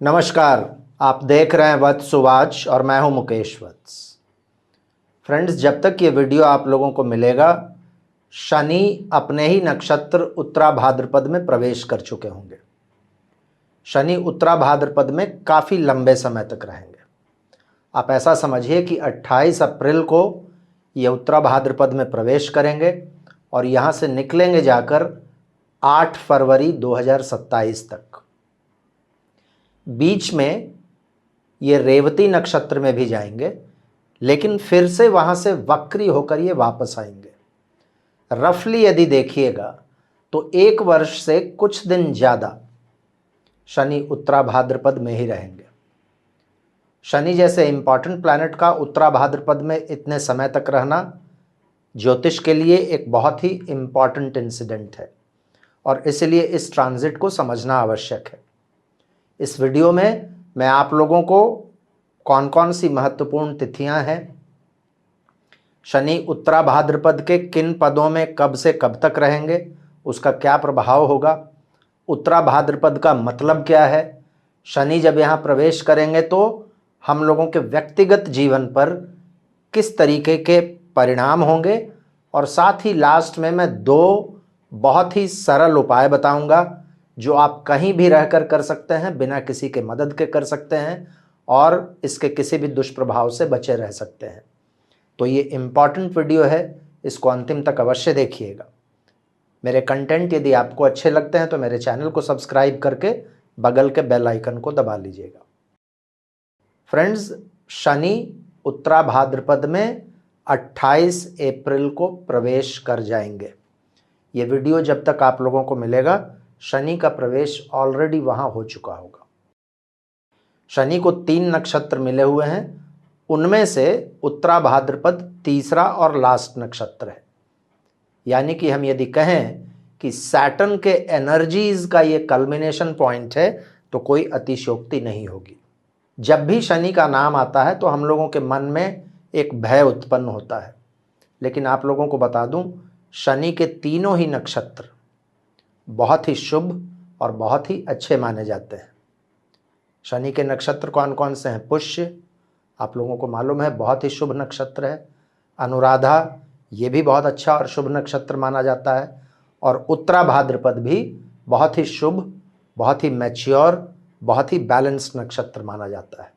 नमस्कार। आप देख रहे हैं वत्स सुवाच और मैं हूं मुकेश वत्स। फ्रेंड्स, जब तक ये वीडियो आप लोगों को मिलेगा, शनि अपने ही नक्षत्र उत्तरा भाद्रपद में प्रवेश कर चुके होंगे। शनि उत्तरा भाद्रपद में काफ़ी लंबे समय तक रहेंगे। आप ऐसा समझिए कि 28 अप्रैल को ये उत्तरा भाद्रपद में प्रवेश करेंगे और यहाँ से निकलेंगे जाकर 8 फरवरी 2027 तक। बीच में ये रेवती नक्षत्र में भी जाएंगे, लेकिन फिर से वहाँ से वक्री होकर ये वापस आएंगे। रफली यदि देखिएगा तो 1 वर्ष से कुछ दिन ज़्यादा शनि उत्तरा भाद्रपद में ही रहेंगे। शनि जैसे इंपॉर्टेंट प्लैनेट का उत्तरा भाद्रपद में इतने समय तक रहना ज्योतिष के लिए एक बहुत ही इंपॉर्टेंट इंसिडेंट है और इसलिए इस ट्रांजिट को समझना आवश्यक है। इस वीडियो में मैं आप लोगों को कौन कौन सी महत्वपूर्ण तिथियां हैं, शनि उत्तरा भाद्रपद के किन पदों में कब से कब तक रहेंगे, उसका क्या प्रभाव होगा, उत्तरा भाद्रपद का मतलब क्या है, शनि जब यहाँ प्रवेश करेंगे तो हम लोगों के व्यक्तिगत जीवन पर किस तरीके के परिणाम होंगे, और साथ ही लास्ट में मैं 2 बहुत ही सरल उपाय बताऊंगा जो आप कहीं भी रहकर कर सकते हैं, बिना किसी के मदद के कर सकते हैं और इसके किसी भी दुष्प्रभाव से बचे रह सकते हैं। तो ये इम्पॉर्टेंट वीडियो है, इसको अंतिम तक अवश्य देखिएगा। मेरे कंटेंट यदि आपको अच्छे लगते हैं तो मेरे चैनल को सब्सक्राइब करके बगल के बेल आइकन को दबा लीजिएगा। फ्रेंड्स, शनि उत्तरा भाद्रपद में 28 अप्रैल को प्रवेश कर जाएंगे। ये वीडियो जब तक आप लोगों को मिलेगा, शनि का प्रवेश ऑलरेडी वहां हो चुका होगा। शनि को 3 नक्षत्र मिले हुए हैं, उनमें से उत्तरा भाद्रपद तीसरा और लास्ट नक्षत्र है। यानी कि हम यदि कहें कि सैटर्न के एनर्जीज का ये कल्मिनेशन पॉइंट है तो कोई अतिशयोक्ति नहीं होगी। जब भी शनि का नाम आता है तो हम लोगों के मन में एक भय उत्पन्न होता है, लेकिन आप लोगों को बता दूं, शनि के तीनों ही नक्षत्र बहुत ही शुभ और बहुत ही अच्छे माने जाते हैं। शनि के नक्षत्र कौन कौन से हैं? पुष्य, आप लोगों को मालूम है, बहुत ही शुभ नक्षत्र है। अनुराधा, ये भी बहुत अच्छा और शुभ नक्षत्र माना जाता है। और उत्तरा भाद्रपद भी बहुत ही शुभ, बहुत ही मैच्योर, बहुत ही बैलेंस्ड नक्षत्र माना जाता है।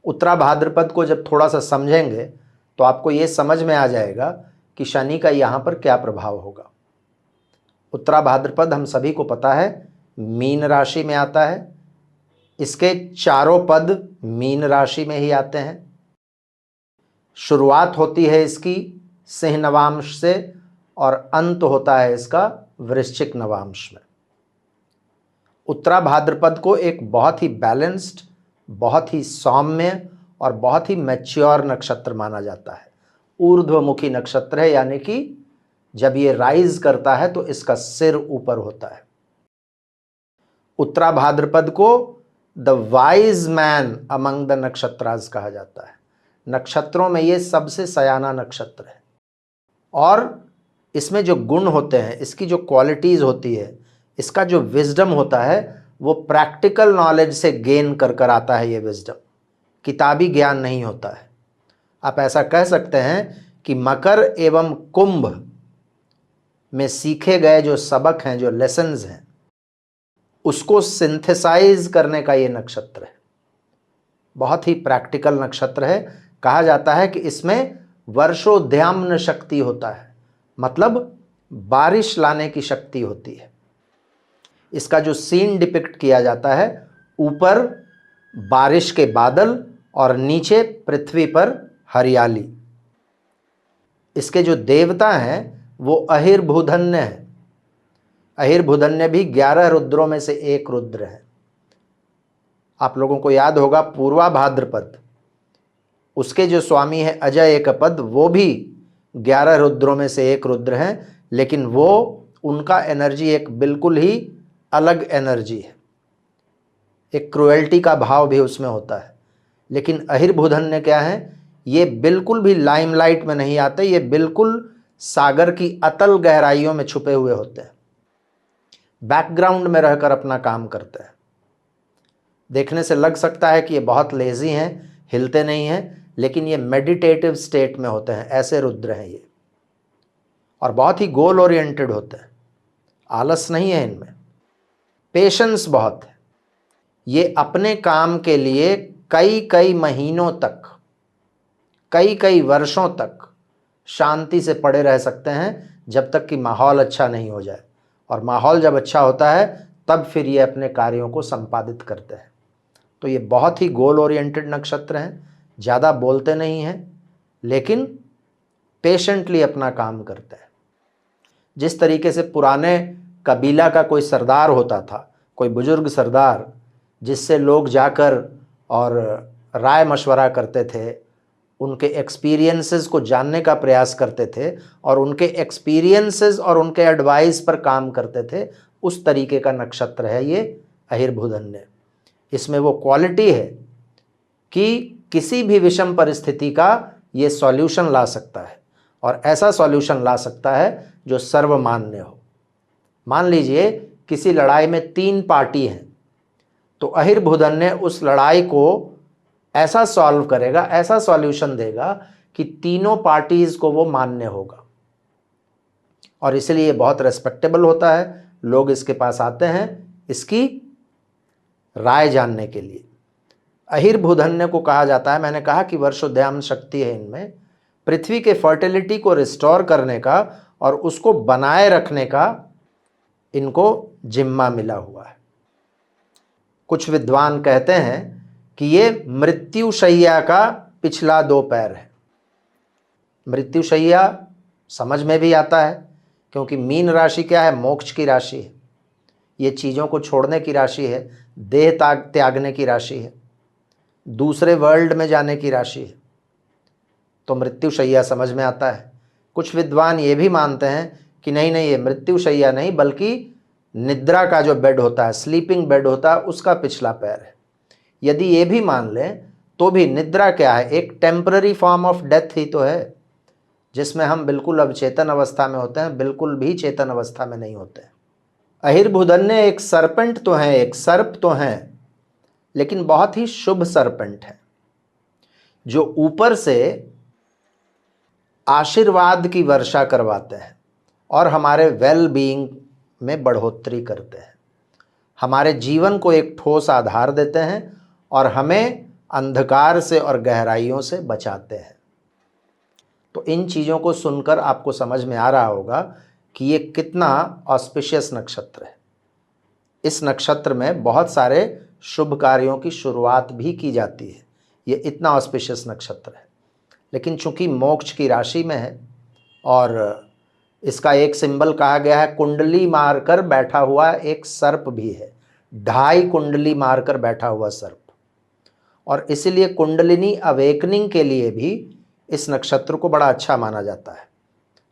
उत्तरा भाद्रपद को जब थोड़ा सा समझेंगे तो आपको ये समझ में आ जाएगा कि शनि का यहाँ पर क्या प्रभाव होगा। उत्तरा भाद्रपद हम सभी को पता है मीन राशि में आता है। इसके चारों पद मीन राशि में ही आते हैं। शुरुआत होती है इसकी सिंह नवांश से और अंत होता है इसका वृश्चिक नवांश में। उत्तरा भाद्रपद को एक बहुत ही बैलेंस्ड, बहुत ही सौम्य और बहुत ही मैच्योर नक्षत्र माना जाता है। ऊर्ध्वमुखी नक्षत्र है, यानी कि जब ये राइज करता है तो इसका सिर ऊपर होता है। उत्तरा भाद्रपद को the wise man among the nakshatras कहा जाता है। नक्षत्रों में ये सबसे सयाना नक्षत्र है और इसमें जो गुण होते हैं, इसकी जो क्वालिटीज होती है, इसका जो विजडम होता है, वो प्रैक्टिकल नॉलेज से गेन कर कर आता है। ये विजडम किताबी ज्ञान नहीं होता है। आप ऐसा कह सकते हैं कि मकर एवं कुंभ में सीखे गए जो सबक हैं, जो लेसन्स हैं, उसको सिंथेसाइज करने का ये नक्षत्र है। बहुत ही प्रैक्टिकल नक्षत्र है। कहा जाता है कि इसमें वर्षोद्याम्न शक्ति होता है, मतलब बारिश लाने की शक्ति होती है। इसका जो सीन डिपिक्ट किया जाता है, ऊपर बारिश के बादल और नीचे पृथ्वी पर हरियाली। इसके जो देवता हैं वो अहिर्भूधन्य है। अहिर्भूधन्य भी 11 रुद्रों में से एक रुद्र है। आप लोगों को याद होगा पूर्वा भाद्रपद, उसके जो स्वामी है अजय एकपद, वो भी 11 रुद्रों में से एक रुद्र हैं, लेकिन वो उनका एनर्जी एक बिल्कुल ही अलग एनर्जी है। एक क्रुएल्टी का भाव भी उसमें होता है। लेकिन अहिर्भूधन्य क्या है? ये बिल्कुल भी लाइमलाइट में नहीं आते, ये बिल्कुल सागर की अतल गहराइयों में छुपे हुए होते हैं, बैकग्राउंड में रहकर अपना काम करते हैं। देखने से लग सकता है कि ये बहुत लेजी हैं, हिलते नहीं हैं, लेकिन ये मेडिटेटिव स्टेट में होते हैं। ऐसे रुद्र हैं ये, और बहुत ही गोल ओरिएंटेड होते हैं। आलस नहीं है इनमें, पेशेंस बहुत है। ये अपने काम के लिए कई कई महीनों तक, कई कई वर्षों तक शांति से पड़े रह सकते हैं, जब तक कि माहौल अच्छा नहीं हो जाए। और माहौल जब अच्छा होता है तब फिर ये अपने कार्यों को संपादित करते हैं। तो ये बहुत ही गोल ओरिएंटेड नक्षत्र हैं, ज़्यादा बोलते नहीं हैं, लेकिन पेशेंटली अपना काम करते हैं। जिस तरीके से पुराने कबीला का कोई सरदार होता था, कोई बुजुर्ग सरदार, जिससे लोग जाकर और राय मशवरा करते थे, उनके एक्सपीरियंसेस को जानने का प्रयास करते थे और उनके एक्सपीरियंसेस और उनके एडवाइस पर काम करते थे, उस तरीके का नक्षत्र है ये अहिर्भुधन्य। इसमें वो क्वालिटी है कि किसी भी विषम परिस्थिति का ये सॉल्यूशन ला सकता है, और ऐसा सॉल्यूशन ला सकता है जो सर्वमान्य हो। मान लीजिए किसी लड़ाई में 3 पार्टी हैं, तो अहिर्भुधन्य उस लड़ाई को ऐसा सॉल्व करेगा, ऐसा सॉल्यूशन देगा कि तीनों पार्टीज को वो मान्य होगा, और इसलिए बहुत रेस्पेक्टेबल होता है। लोग इसके पास आते हैं इसकी राय जानने के लिए। अहिर्भुधन्य को कहा जाता है, मैंने कहा कि वर्षोदयाम शक्ति है इनमें, पृथ्वी के फर्टिलिटी को रिस्टोर करने का और उसको बनाए रखने का इनको जिम्मा मिला हुआ है। कुछ विद्वान कहते हैं कि ये मृत्युशैया का पिछला 2 पैर है। मृत्युशैया समझ में भी आता है, क्योंकि मीन राशि क्या है? मोक्ष की राशि है। ये चीज़ों को छोड़ने की राशि है, देह त्यागने की राशि है, दूसरे वर्ल्ड में जाने की राशि है। तो मृत्युशैया समझ में आता है। कुछ विद्वान ये भी मानते हैं कि नहीं नहीं, ये मृत्युशैया नहीं बल्कि निद्रा का जो बेड होता है, स्लीपिंग बेड होता है, उसका पिछला पैर है। यदि ये भी मान लें तो भी निद्रा क्या है? एक टेम्पररी फॉर्म ऑफ डेथ ही तो है, जिसमें हम बिल्कुल अवचेतन अवस्था में होते हैं, बिल्कुल भी चेतन अवस्था में नहीं होते हैं। अहिर्भुधन्य एक सर्पेंट तो है, एक सर्प तो है, लेकिन बहुत ही शुभ सर्पेंट है, जो ऊपर से आशीर्वाद की वर्षा करवाते हैं और हमारे वेल बीइंग में बढ़ोतरी करते हैं, हमारे जीवन को एक ठोस आधार देते हैं और हमें अंधकार से और गहराइयों से बचाते हैं। तो इन चीज़ों को सुनकर आपको समझ में आ रहा होगा कि ये कितना ऑस्पिशियस नक्षत्र है। इस नक्षत्र में बहुत सारे शुभ कार्यों की शुरुआत भी की जाती है। ये इतना ऑस्पिशियस नक्षत्र है। लेकिन चूंकि मोक्ष की राशि में है और इसका एक सिंबल कहा गया है, कुंडली मारकर बैठा हुआ एक सर्प भी है, 2.5 कुंडली मारकर बैठा हुआ सर्प। और इसलिए कुंडलिनी अवेकनिंग के लिए भी इस नक्षत्र को बड़ा अच्छा माना जाता है।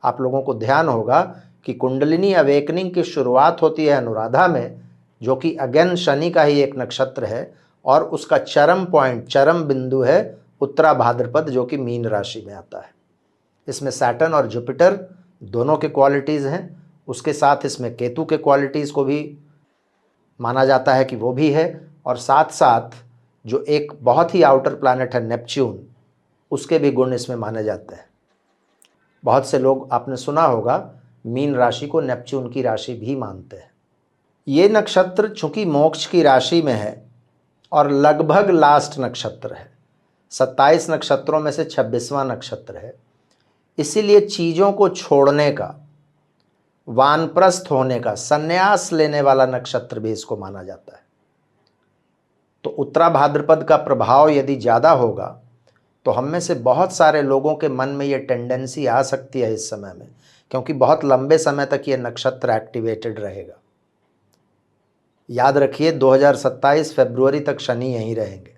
आप लोगों को ध्यान होगा कि कुंडलिनी अवेकनिंग की शुरुआत होती है अनुराधा में, जो कि अगेन शनि का ही एक नक्षत्र है, और उसका चरम पॉइंट, चरम बिंदु है उत्तरा भाद्रपद, जो कि मीन राशि में आता है। इसमें सैटर्न और जुपिटर दोनों के क्वालिटीज़ हैं। उसके साथ इसमें केतु के क्वालिटीज़ को भी माना जाता है कि वो भी है, और साथ साथ जो एक बहुत ही आउटर प्लैनेट है नेपच्यून, उसके भी गुण इसमें माने जाते हैं। बहुत से लोग, आपने सुना होगा, मीन राशि को नेपच्यून की राशि भी मानते हैं। ये नक्षत्र चूंकि मोक्ष की राशि में है और लगभग लास्ट नक्षत्र है, 27 नक्षत्रों में से 26वां नक्षत्र है, इसीलिए चीज़ों को छोड़ने का, वानप्रस्थ होने का, संन्यास लेने वाला नक्षत्र भी इसको माना जाता है। तो उत्तरा भाद्रपद का प्रभाव यदि ज़्यादा होगा तो हम में से बहुत सारे लोगों के मन में ये टेंडेंसी आ सकती है इस समय में, क्योंकि बहुत लंबे समय तक ये नक्षत्र एक्टिवेटेड रहेगा। याद रखिए 2027 फरवरी तक शनि यहीं रहेंगे।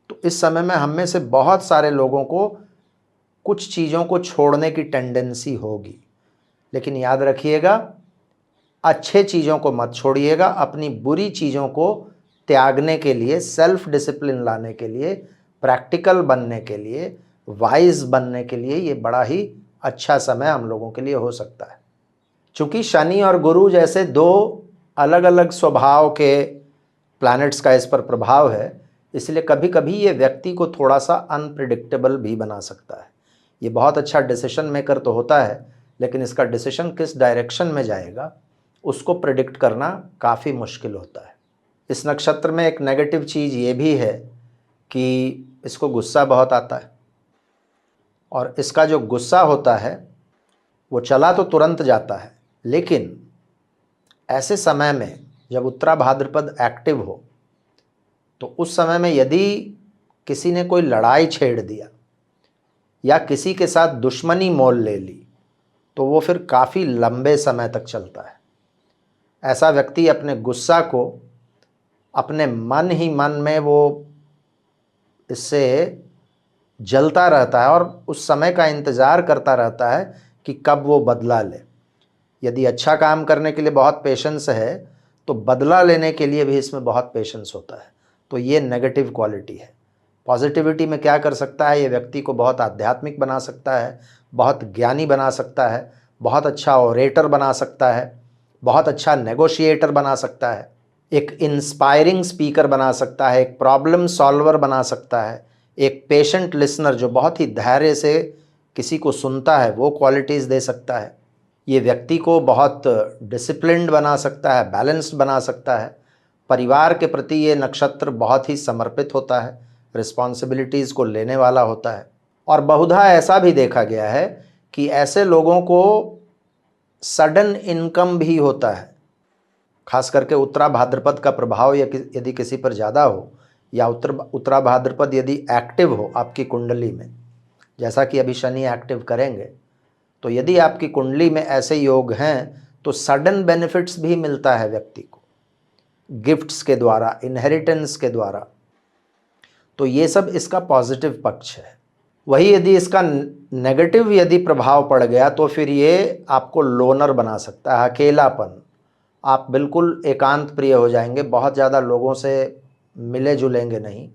तो इस समय में हम में से बहुत सारे लोगों को कुछ चीज़ों को छोड़ने की टेंडेंसी होगी, लेकिन याद रखिएगा अच्छे चीज़ों को मत छोड़िएगा। अपनी बुरी चीज़ों को त्यागने के लिए, सेल्फ डिसिप्लिन लाने के लिए, प्रैक्टिकल बनने के लिए, वाइज बनने के लिए ये बड़ा ही अच्छा समय हम लोगों के लिए हो सकता है। चूँकि शनि और गुरु जैसे 2 अलग अलग स्वभाव के प्लैनेट्स का इस पर प्रभाव है, इसलिए कभी कभी ये व्यक्ति को थोड़ा सा अनप्रिडिक्टेबल भी बना सकता है। ये बहुत अच्छा डिसीजन मेकर तो होता है, लेकिन इसका डिसीजन किस डायरेक्शन में जाएगा उसको प्रिडिक्ट करना काफ़ी मुश्किल होता है। इस नक्षत्र में एक नेगेटिव चीज़ ये भी है कि इसको गुस्सा बहुत आता है, और इसका जो गुस्सा होता है वो चला तो तुरंत जाता है, लेकिन ऐसे समय में जब उत्तरा भाद्रपद एक्टिव हो तो उस समय में यदि किसी ने कोई लड़ाई छेड़ दिया या किसी के साथ दुश्मनी मोल ले ली तो वो फिर काफ़ी लंबे समय तक चलता है। ऐसा व्यक्ति अपने गुस्सा को अपने मन ही मन में वो इससे जलता रहता है और उस समय का इंतज़ार करता रहता है कि कब वो बदला ले। यदि अच्छा काम करने के लिए बहुत पेशेंस है तो बदला लेने के लिए भी इसमें बहुत पेशेंस होता है। तो ये नेगेटिव क्वालिटी है। पॉजिटिविटी में क्या कर सकता है, ये व्यक्ति को बहुत आध्यात्मिक बना सकता है, बहुत ज्ञानी बना सकता है, बहुत अच्छा ओरेटर बना सकता है, बहुत अच्छा नेगोशिएटर बना सकता है, एक इंस्पायरिंग स्पीकर बना सकता है, एक प्रॉब्लम सॉल्वर बना सकता है, एक पेशेंट लिसनर जो बहुत ही धैर्य से किसी को सुनता है वो क्वालिटीज़ दे सकता है। ये व्यक्ति को बहुत डिसिप्लिन्ड बना सकता है, बैलेंस्ड बना सकता है। परिवार के प्रति ये नक्षत्र बहुत ही समर्पित होता है, रिस्पॉन्सिबिलिटीज़ को लेने वाला होता है। और बहुधा ऐसा भी देखा गया है कि ऐसे लोगों को सडन इनकम भी होता है। खास करके उत्तरा भाद्रपद का प्रभाव यदि किसी पर ज़्यादा हो या उत्तरा भाद्रपद यदि एक्टिव हो आपकी कुंडली में, जैसा कि अभी शनि एक्टिव करेंगे, तो यदि आपकी कुंडली में ऐसे योग हैं तो सडन बेनिफिट्स भी मिलता है व्यक्ति को, गिफ्ट्स के द्वारा, इनहेरिटेंस के द्वारा। तो ये सब इसका पॉजिटिव पक्ष है। वही यदि इसका नेगेटिव यदि प्रभाव पड़ गया तो फिर ये आपको लोनर बना सकता है, अकेलापन। आप बिल्कुल एकांत प्रिय हो जाएंगे, बहुत ज़्यादा लोगों से मिले जुलेंगे नहीं।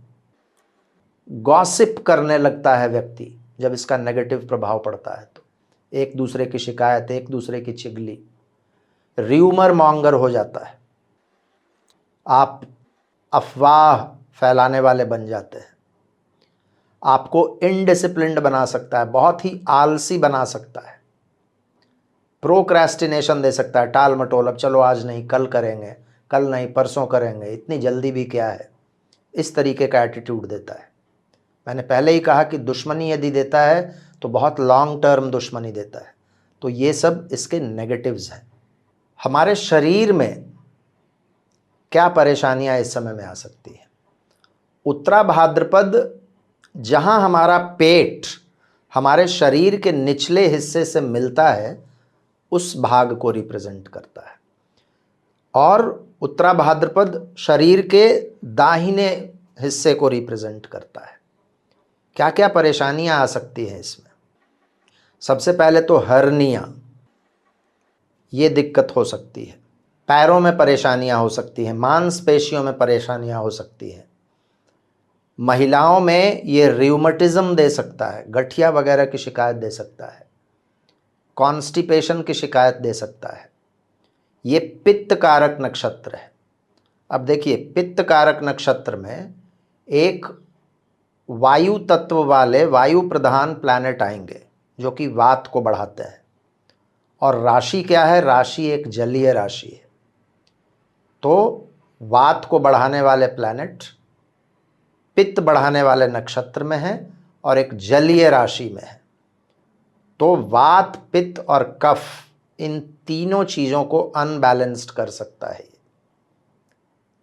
गॉसिप करने लगता है व्यक्ति जब इसका नेगेटिव प्रभाव पड़ता है तो, एक दूसरे की शिकायत, एक दूसरे की चिगली, र्यूमर मॉन्गर हो जाता है। आप अफवाह फैलाने वाले बन जाते हैं। आपको इनडिसिप्लिन्ड बना सकता है, बहुत ही आलसी बना सकता है, प्रोक्रेस्टिनेशन दे सकता है, टाल मटोल, अब चलो आज नहीं कल करेंगे, कल नहीं परसों करेंगे, इतनी जल्दी भी क्या है, इस तरीके का एटीट्यूड देता है। मैंने पहले ही कहा कि दुश्मनी यदि देता है तो बहुत लॉन्ग टर्म दुश्मनी देता है। तो ये सब इसके नेगेटिव्स हैं। हमारे शरीर में क्या परेशानियां इस समय में आ सकती हैं? उत्तरा भाद्रपद जहां हमारा पेट हमारे शरीर के निचले हिस्से से मिलता है उस भाग को रिप्रेजेंट करता है, और उत्तरा भाद्रपद शरीर के दाहिने हिस्से को रिप्रेजेंट करता है। क्या क्या परेशानियां आ सकती हैं इसमें? सबसे पहले तो हर्निया, ये दिक्कत हो सकती है। पैरों में परेशानियां हो सकती हैं, मांसपेशियों में परेशानियां हो सकती हैं। महिलाओं में ये र्यूमेटिज्म दे सकता है, गठिया वगैरह की शिकायत दे सकता है, कॉन्स्टिपेशन की शिकायत दे सकता है। ये पित्त कारक नक्षत्र है। अब देखिए, पित्त कारक नक्षत्र में एक वायु तत्व वाले वायु प्रधान प्लैनेट आएंगे जो कि वात को बढ़ाते हैं, और राशि क्या है? राशि एक जलीय राशि है। तो वात को बढ़ाने वाले प्लैनेट पित्त बढ़ाने वाले नक्षत्र में है और एक जलीय राशि में है। तो वात, पित्त और कफ, इन तीनों चीज़ों को अनबैलेंस्ड कर सकता है।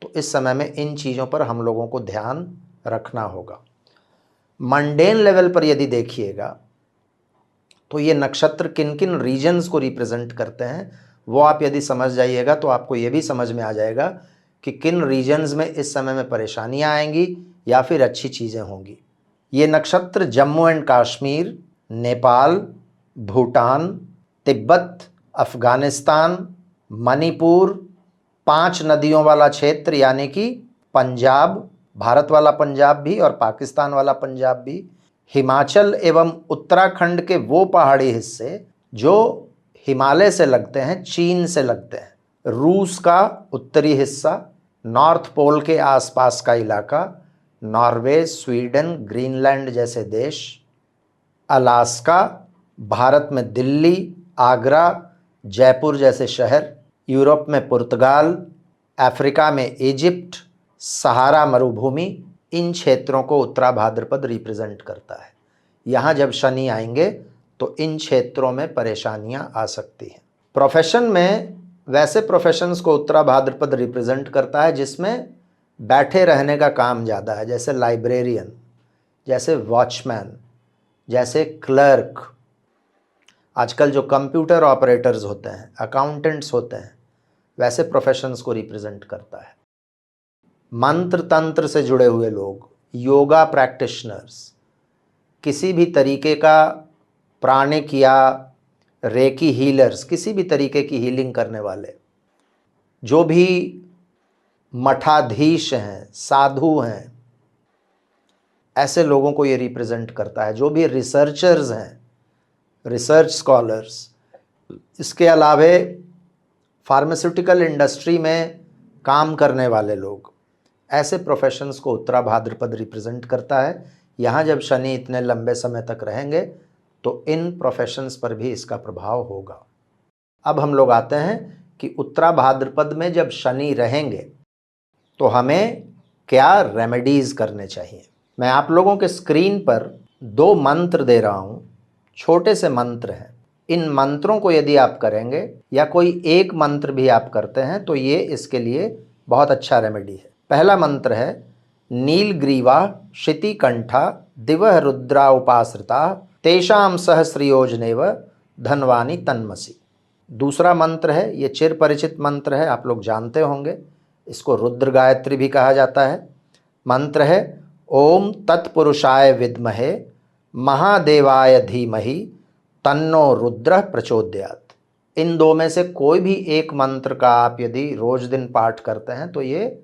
तो इस समय में इन चीज़ों पर हम लोगों को ध्यान रखना होगा। मंडेन लेवल पर यदि देखिएगा तो ये नक्षत्र किन किन रीजन्स को रिप्रेजेंट करते हैं वो आप यदि समझ जाइएगा तो आपको ये भी समझ में आ जाएगा कि किन रीजन्स में इस समय में परेशानियां आएंगी या फिर अच्छी चीज़ें होंगी। ये नक्षत्र जम्मू एंड कश्मीर, नेपाल, भूटान, तिब्बत, अफ़गानिस्तान, मणिपुर, 5 नदियों वाला क्षेत्र यानी कि पंजाब, भारत वाला पंजाब भी और पाकिस्तान वाला पंजाब भी, हिमाचल एवं उत्तराखंड के वो पहाड़ी हिस्से जो हिमालय से लगते हैं, चीन से लगते हैं, रूस का उत्तरी हिस्सा, नॉर्थ पोल के आसपास का इलाका, नॉर्वे, स्वीडन, ग्रीनलैंड जैसे देश, अलास्का, भारत में दिल्ली, आगरा, जयपुर जैसे शहर, यूरोप में पुर्तगाल, अफ्रीका में इजिप्ट, सहारा मरुभूमि, इन क्षेत्रों को उत्तरा भाद्रपद रिप्रेजेंट करता है। यहाँ जब शनि आएंगे तो इन क्षेत्रों में परेशानियां आ सकती हैं। प्रोफेशन में वैसे प्रोफेशंस को उत्तरा भाद्रपद रिप्रेजेंट करता है जिसमें बैठे रहने का काम ज़्यादा है, जैसे लाइब्रेरियन, जैसे वॉचमैन, जैसे क्लर्क, आजकल जो कंप्यूटर ऑपरेटर्स होते हैं, अकाउंटेंट्स होते हैं, वैसे प्रोफेशंस को रिप्रेजेंट करता है। मंत्र तंत्र से जुड़े हुए लोग, योगा प्रैक्टिशनर्स, किसी भी तरीके का प्राणिक या रेकी हीलर्स, किसी भी तरीके की हीलिंग करने वाले, जो भी मठाधीश हैं, साधु हैं, ऐसे लोगों को ये रिप्रेजेंट करता है। जो भी रिसर्चर्स हैं, रिसर्च स्कॉलर्स, इसके अलावे फार्मास्यूटिकल इंडस्ट्री में काम करने वाले लोग, ऐसे प्रोफेशंस को उत्तरा भाद्रपद रिप्रेजेंट करता है। यहाँ जब शनि इतने लंबे समय तक रहेंगे तो इन प्रोफेशंस पर भी इसका प्रभाव होगा। अब हम लोग आते हैं कि उत्तरा भाद्रपद में जब शनि रहेंगे तो हमें क्या रेमेडीज़ करने चाहिए। मैं आप लोगों के स्क्रीन पर 2 मंत्र दे रहा हूँ, छोटे से मंत्र हैं। इन मंत्रों को यदि आप करेंगे या कोई एक मंत्र भी आप करते हैं तो ये इसके लिए बहुत अच्छा रेमेडी है। पहला मंत्र है नीलग्रीवा क्षितिकंठा दिवः रुद्रा उपाश्रिता तेषाम सहस्रयोजनेव धनवानी तन्मसि। दूसरा मंत्र है, ये चिर परिचित मंत्र है, आप लोग जानते होंगे, इसको रुद्र गायत्री भी कहा जाता है। मंत्र है ओम तत्पुरुषाय विद्महे महादेवाय धीमहि तन्नो रुद्र प्रचोदयात्। इन 2 में से कोई भी एक मंत्र का आप यदि रोज दिन पाठ करते हैं तो ये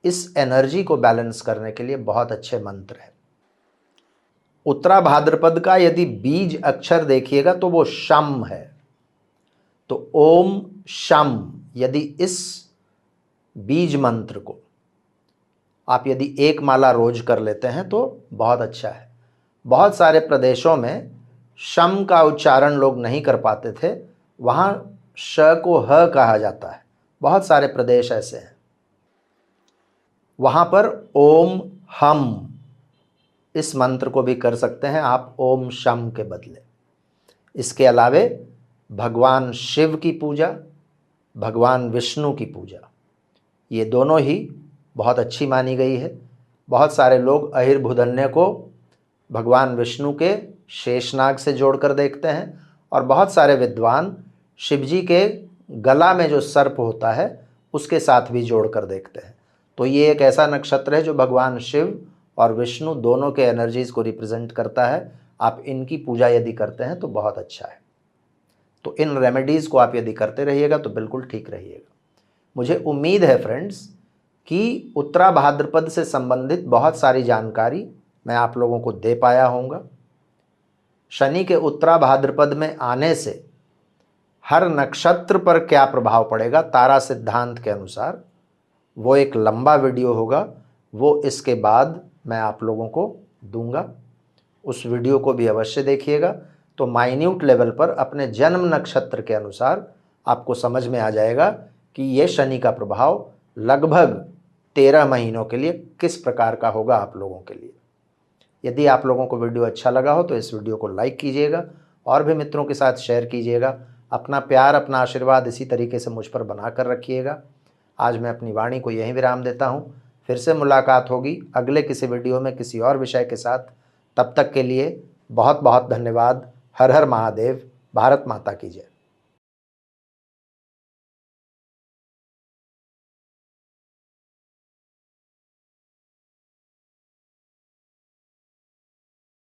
इस एनर्जी को बैलेंस करने के लिए बहुत अच्छे मंत्र हैं। उत्तरा भाद्रपद का यदि बीज अक्षर देखिएगा तो वो शम है। तो ओम शम, यदि इस बीज मंत्र को आप यदि एक माला रोज कर लेते हैं तो बहुत अच्छा है। बहुत सारे प्रदेशों में शम का उच्चारण लोग नहीं कर पाते थे, वहाँ श को ह कहा जाता है। बहुत सारे प्रदेश ऐसे हैं, वहाँ पर ओम हम इस मंत्र को भी कर सकते हैं आप ओम शम के बदले। इसके अलावे भगवान शिव की पूजा, भगवान विष्णु की पूजा, ये दोनों ही बहुत अच्छी मानी गई है। बहुत सारे लोग अहिर्भुदन्य को भगवान विष्णु के शेषनाग से जोड़कर देखते हैं और बहुत सारे विद्वान शिवजी के गला में जो सर्प होता है उसके साथ भी जोड़कर देखते हैं। तो ये एक ऐसा नक्षत्र है जो भगवान शिव और विष्णु दोनों के एनर्जीज़ को रिप्रेजेंट करता है। आप इनकी पूजा यदि करते हैं तो बहुत अच्छा है। तो इन रेमेडीज़ को आप यदि करते रहिएगा तो बिल्कुल ठीक रहिएगा। मुझे उम्मीद है फ्रेंड्स कि उत्तरा भाद्रपद से संबंधित बहुत सारी जानकारी मैं आप लोगों को दे पाया होऊंगा। शनि के उत्तरा भाद्रपद में आने से हर नक्षत्र पर क्या प्रभाव पड़ेगा तारा सिद्धांत के अनुसार, वो एक लंबा वीडियो होगा, वो इसके बाद मैं आप लोगों को दूंगा। उस वीडियो को भी अवश्य देखिएगा तो माइन्यूट लेवल पर अपने जन्म नक्षत्र के अनुसार आपको समझ में आ जाएगा कि ये शनि का प्रभाव लगभग 13 महीनों के लिए किस प्रकार का होगा आप लोगों के लिए। यदि आप लोगों को वीडियो अच्छा लगा हो तो इस वीडियो को लाइक कीजिएगा और भी मित्रों के साथ शेयर कीजिएगा। अपना प्यार, अपना आशीर्वाद इसी तरीके से मुझ पर बना कर रखिएगा। आज मैं अपनी वाणी को यहीं विराम देता हूँ। फिर से मुलाकात होगी अगले किसी वीडियो में किसी और विषय के साथ। तब तक के लिए बहुत बहुत धन्यवाद। हर हर महादेव। भारत माता की जय।